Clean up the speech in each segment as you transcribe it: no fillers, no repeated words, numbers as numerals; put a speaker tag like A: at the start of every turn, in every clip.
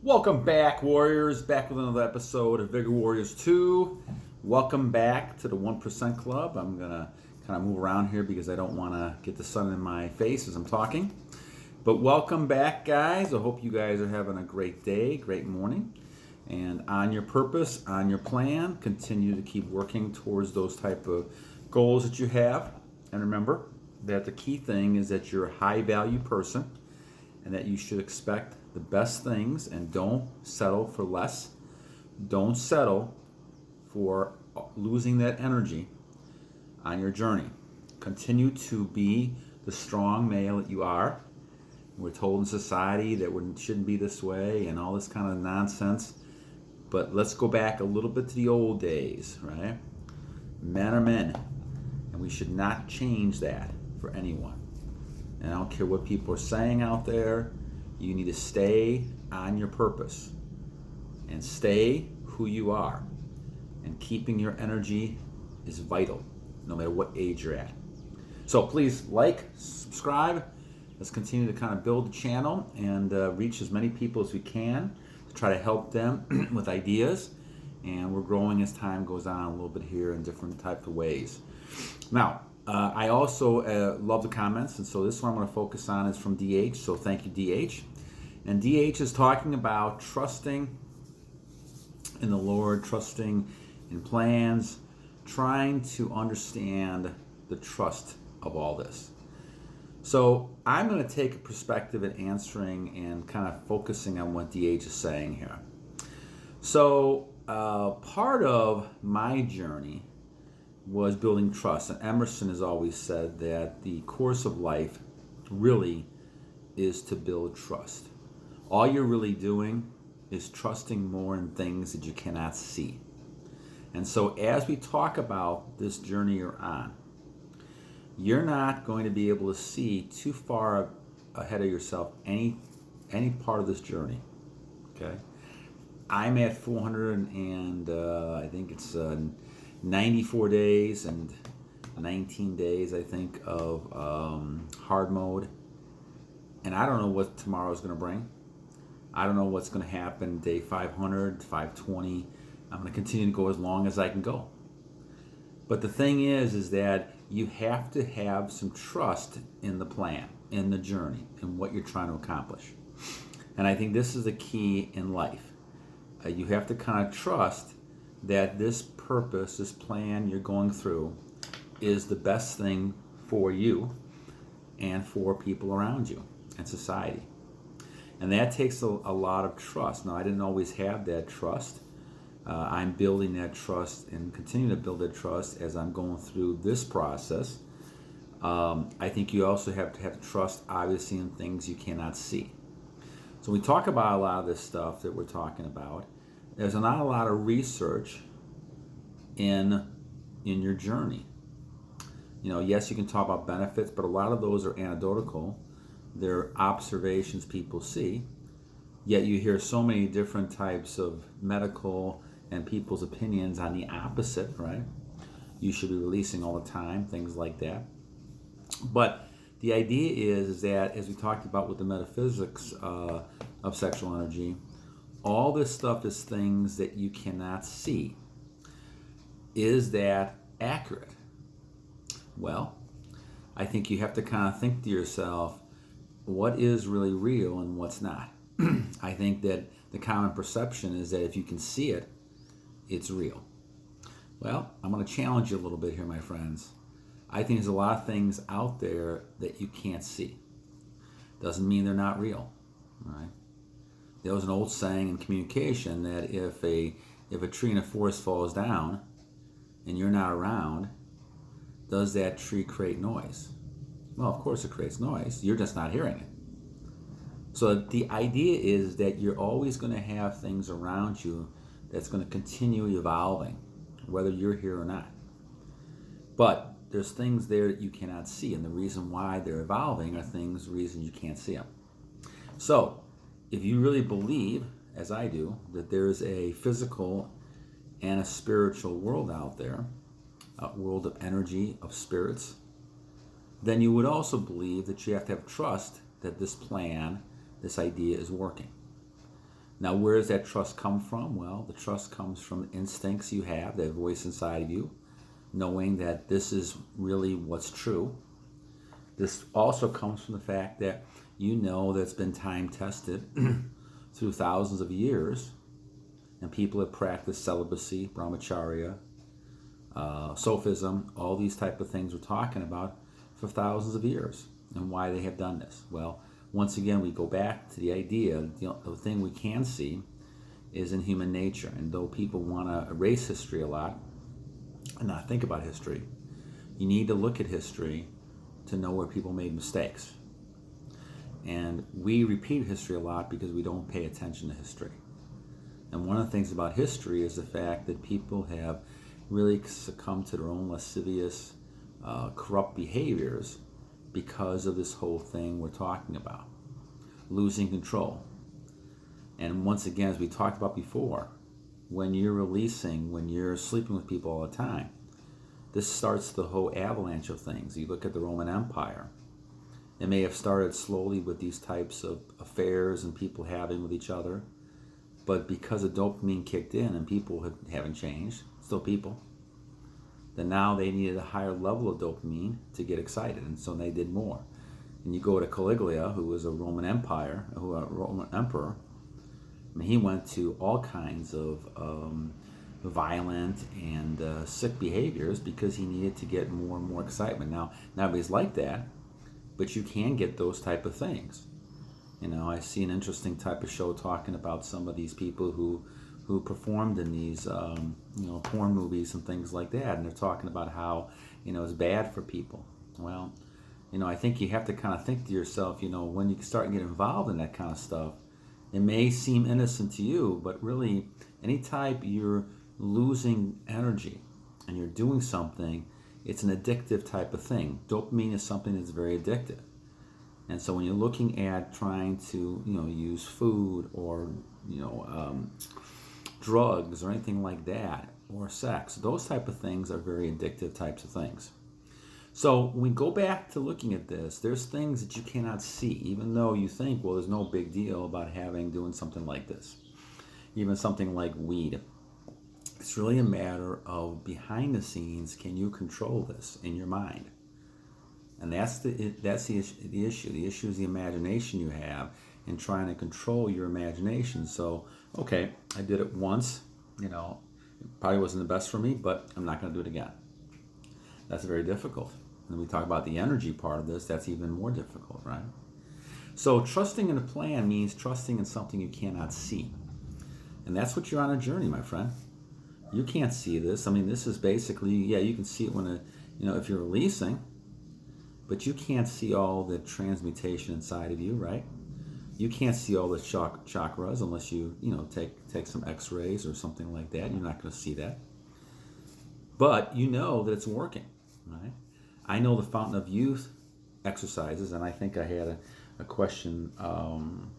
A: Welcome back, Warriors. Back with another episode of Vigor Warriors 2. Welcome back to the 1% Club. I'm going to kind of move around here because I don't want to get the sun in my face as I'm talking. But welcome back, guys. I hope you guys are having a great day, great morning. And on your purpose, on your plan, continue to keep working towards those type of goals that you have. And remember that the key thing is that you're a high-value person and that you should expect the best things and don't settle for less. Don't settle for losing that energy on your journey. Continue to be the strong male that you are. We're told in society that we shouldn't be this way and all this kind of nonsense. But let's go back a little bit to the old days, right? Men are men, and we should not change that for anyone. And I don't care what people are saying out there. You need to stay on your purpose and stay who you are. And keeping your energy is vital, no matter what age you're at. So please like, subscribe. Let's continue to kind of build the channel and reach as many people as we can to try to help them with ideas. And we're growing as time goes on a little bit here in different types of ways. Now, I also love the comments, and so this one I'm going to focus on is from DH, so thank you, DH. And DH is talking about trusting in the Lord, trusting in plans, trying to understand the trust of all this. So I'm going to take a perspective at answering and kind of focusing on what DH is saying here. So part of my journey was building trust. And Emerson has always said that the course of life really is to build trust. All you're really doing is trusting more in things that you cannot see. And so as we talk about this journey you're on, you're not going to be able to see too far ahead of yourself any part of this journey. Okay? I'm at 400 and I think it's 94 days and 19 days, I think, of hard mode. And I don't know what tomorrow's going to bring. I don't know what's going to happen day 500, 520. I'm going to continue to go as long as I can go. But the thing is that you have to have some trust in the plan, in the journey, in what you're trying to accomplish. And I think this is the key in life. You have to kind of trust that this purpose, this plan you're going through is the best thing for you and for people around you and society. And that takes a lot of trust. Now, I didn't always have that trust. I'm building that trust and continue to build that trust as I'm going through this process. I think you also have to have trust, obviously, in things you cannot see. So when we talk about a lot of this stuff that we're talking about, there's not a lot of research in your journey. You know, yes, you can talk about benefits, but a lot of those are anecdotal. They're observations people see. Yet you hear so many different types of medical and people's opinions on the opposite, right? You should be releasing all the time, things like that. But the idea is that, as we talked about with the metaphysics of sexual energy, all this stuff is things that you cannot see. Is that accurate? Well, I think you have to kind of think to yourself, what is really real and what's not? I think that the common perception is that if you can see it, it's real. Well, I'm going to challenge you a little bit here, my friends. I think there's a lot of things out there that you can't see. Doesn't mean they're not real, right? There was an old saying in communication that if a tree in a forest falls down and you're not around, does that tree create noise? Well, of course it creates noise. You're just not hearing it. So the idea is that you're always going to have things around you that's going to continue evolving, whether you're here or not. But there's things there that you cannot see, and the reason why they're evolving are reasons you can't see them. So if you really believe, as I do, that there's a physical and a spiritual world out there, a world of energy, of spirits, then you would also believe that you have to have trust that this plan, this idea is working. Now, where does that trust come from? Well, the trust comes from instincts you have, that voice inside of you, knowing that this is really what's true. This also comes from the fact that you know that it's been time tested through thousands of years, and people have practiced celibacy, brahmacharya, Sufism, all these type of things we're talking about for thousands of years. And why they have done this? Well, once again, we go back to the idea, the thing we can see is in human nature. And though people want to erase history a lot and not think about history, you need to look at history to know where people made mistakes. And we repeat history a lot because we don't pay attention to history. And one of the things about history is the fact that people have really succumbed to their own lascivious, corrupt behaviors because of this whole thing we're talking about, losing control. And once again, as we talked about before, when you're sleeping with people all the time, this starts the whole avalanche of things. You look at the Roman Empire. It may have started slowly with these types of affairs and people having with each other, but because the dopamine kicked in and people haven't changed, still people, then now they needed a higher level of dopamine to get excited, and so they did more. And you go to Caligula, who was a Roman emperor. I mean, he went to all kinds of violent and sick behaviors because he needed to get more and more excitement. Now, nobody's like that, but you can get those type of things. You know, I see an interesting type of show talking about some of these people who performed in these porn movies and things like that, and they're talking about how it's bad for people. Well, I think you have to kind of think to yourself, when you start getting involved in that kind of stuff, it may seem innocent to you, but really, any type you're losing energy and you're doing something, it's an addictive type of thing. Dopamine is something that's very addictive. And so when you're looking at trying to, use food or, drugs or anything like that, or sex, those type of things are very addictive types of things. So when we go back to looking at this, there's things that you cannot see, even though you think, well, there's no big deal about doing something like this. Even something like weed. It's really a matter of behind the scenes, can you control this in your mind? And that's the issue. The issue is the imagination you have in trying to control your imagination. So, okay, I did it once, it probably wasn't the best for me, but I'm not going to do it again. That's very difficult. And we talk about the energy part of this, that's even more difficult, right? So trusting in a plan means trusting in something you cannot see. And that's what you're on a journey, my friend. You can't see this. I mean, this is basically, you can see it when, if you're releasing, but you can't see all the transmutation inside of you, right? You can't see all the chakras unless you, take some x-rays or something like that. You're not going to see that. But you know that it's working, right? I know the Fountain of Youth exercises, and I think I had a question from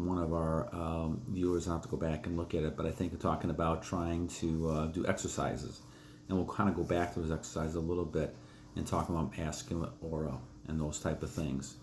A: one of our viewers. I'll have to go back and look at it, but I think they're talking about trying to do exercises. And we'll kind of go back to those exercises a little bit and talk about masculine aura and those type of things.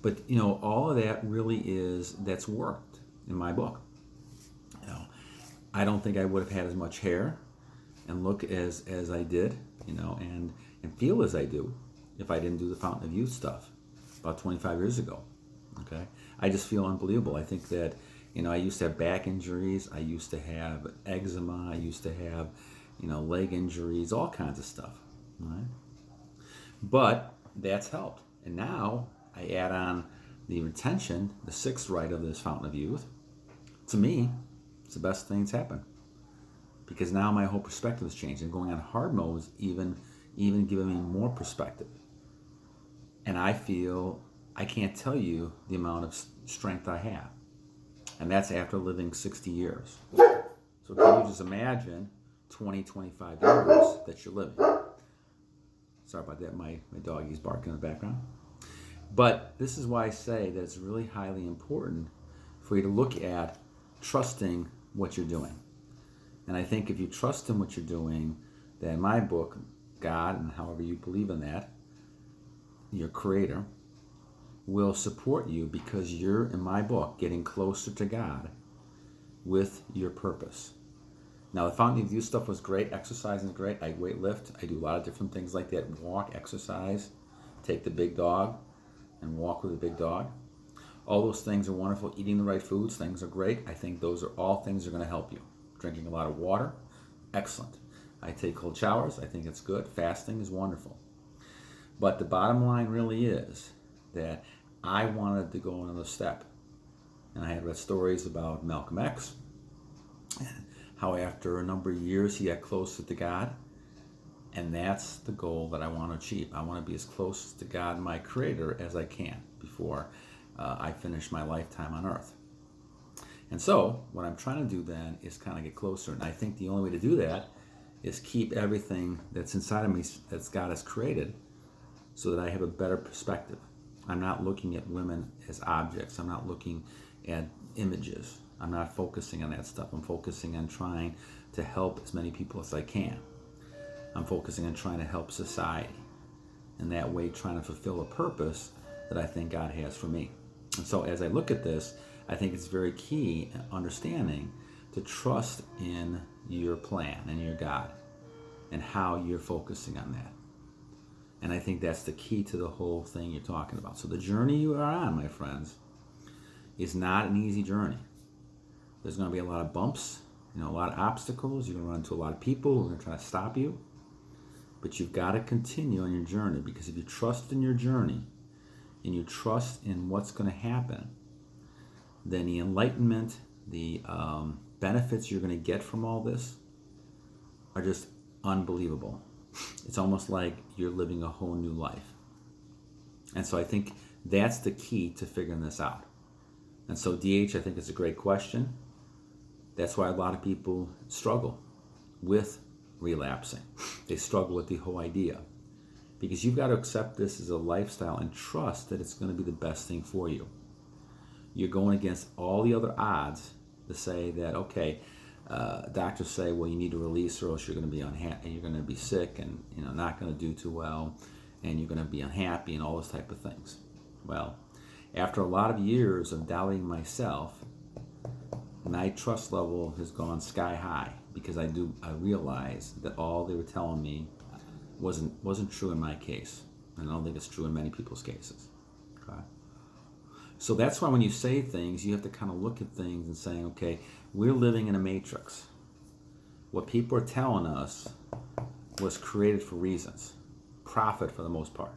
A: But, all of that really that's worked in my book. I don't think I would have had as much hair and look as I did, and feel as I do if I didn't do the Fountain of Youth stuff about 25 years ago. Okay, I just feel unbelievable. I think that I used to have back injuries, I used to have eczema, I used to have leg injuries, all kinds of stuff. Right? But that's helped, and now I add on the retention, the sixth right of this Fountain of Youth. To me, it's the best thing that's happened, because now my whole perspective has changed, and going on hard mode is even giving me more perspective. And I feel, I can't tell you the amount of strength I have. And that's after living 60 years. So can you just imagine 20, 25 years that you're living? Sorry about that, my doggy's barking in the background. But this is why I say that it's really highly important for you to look at trusting what you're doing. And I think if you trust in what you're doing, then my book, God, and however you believe in that, your creator, will support you because you're, in my book, getting closer to God with your purpose. Now, the Fountain of Youth stuff was great. Exercising is great. I weight lift. I do a lot of different things like that. Walk, exercise, take the big dog and walk with the big dog. All those things are wonderful. Eating the right foods, things are great. I think those are all things that are going to help you. Drinking a lot of water, excellent. I take cold showers. I think it's good. Fasting is wonderful. But the bottom line really is that I wanted to go another step. And I had read stories about Malcolm X and how after a number of years he got closer to God. And that's the goal that I want to achieve. I want to be as close to God, my Creator, as I can before I finish my lifetime on earth. And so what I'm trying to do then is kind of get closer. And I think the only way to do that is keep everything that's inside of me that God has created so that I have a better perspective. I'm not looking at women as objects. I'm not looking at images. I'm not focusing on that stuff. I'm focusing on trying to help as many people as I can. I'm focusing on trying to help society. And that way trying to fulfill a purpose that I think God has for me. And so as I look at this, I think it's very key understanding to trust in your plan and your God and how you're focusing on that. And I think that's the key to the whole thing you're talking about. So the journey you are on, my friends, is not an easy journey. There's going to be a lot of bumps, a lot of obstacles. You're going to run into a lot of people who are going to try to stop you. But you've got to continue on your journey, because if you trust in your journey and you trust in what's going to happen, then the enlightenment, the benefits you're going to get from all this are just unbelievable. It's almost like you're living a whole new life. And so I think that's the key to figuring this out. And so DH, I think, is a great question. That's why a lot of people struggle with relapsing. They struggle with the whole idea. Because you've got to accept this as a lifestyle and trust that it's going to be the best thing for you. You're going against all the other odds to say that, okay, doctors say, well, you need to release or else you're going to be unhappy, you're going to be sick and not going to do too well, and you're going to be unhappy and all those type of things. Well, after a lot of years of doubting myself, my trust level has gone sky high, because I realize that all they were telling me wasn't true in my case, and I don't think it's true in many people's cases. Okay? So that's why when you say things, you have to kind of look at things and say, okay, we're living in a matrix. What people are telling us was created for reasons. Profit, for the most part.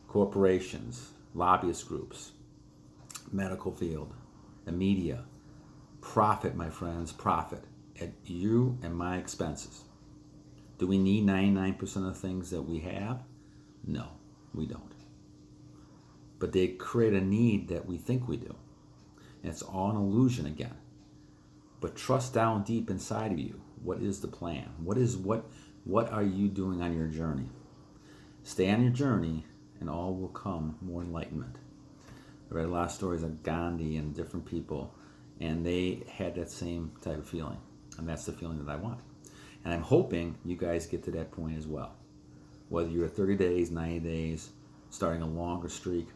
A: Corporations, lobbyist groups, medical field, the media. Profit, my friends, profit at you and my expenses. Do we need 99% of the things that we have? No, we don't. But they create a need that we think we do. And it's all an illusion again. But trust down deep inside of you. What is the plan? What are you doing on your journey? Stay on your journey and all will come more enlightenment. I read a lot of stories of Gandhi and different people, and they had that same type of feeling. And that's the feeling that I want. And I'm hoping you guys get to that point as well. Whether you're at 30 days, 90 days, starting a longer streak,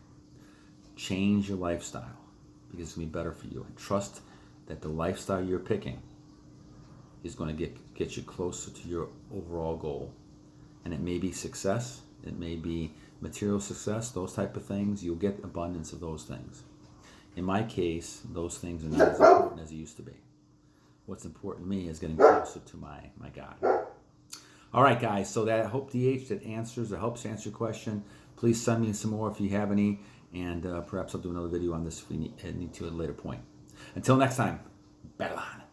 A: change your lifestyle, because it's going to be better for you. And trust that the lifestyle you're picking is going to get you closer to your overall goal. And it may be success, it may be material success, those type of things. You'll get abundance of those things. In my case, those things are not as important as they used to be. What's important to me is getting closer to my God. All right, guys, so that I hope DH that answers or helps answer your question. Please send me some more if you have any, and perhaps I'll do another video on this if we need to at a later point. Until next time, battle on.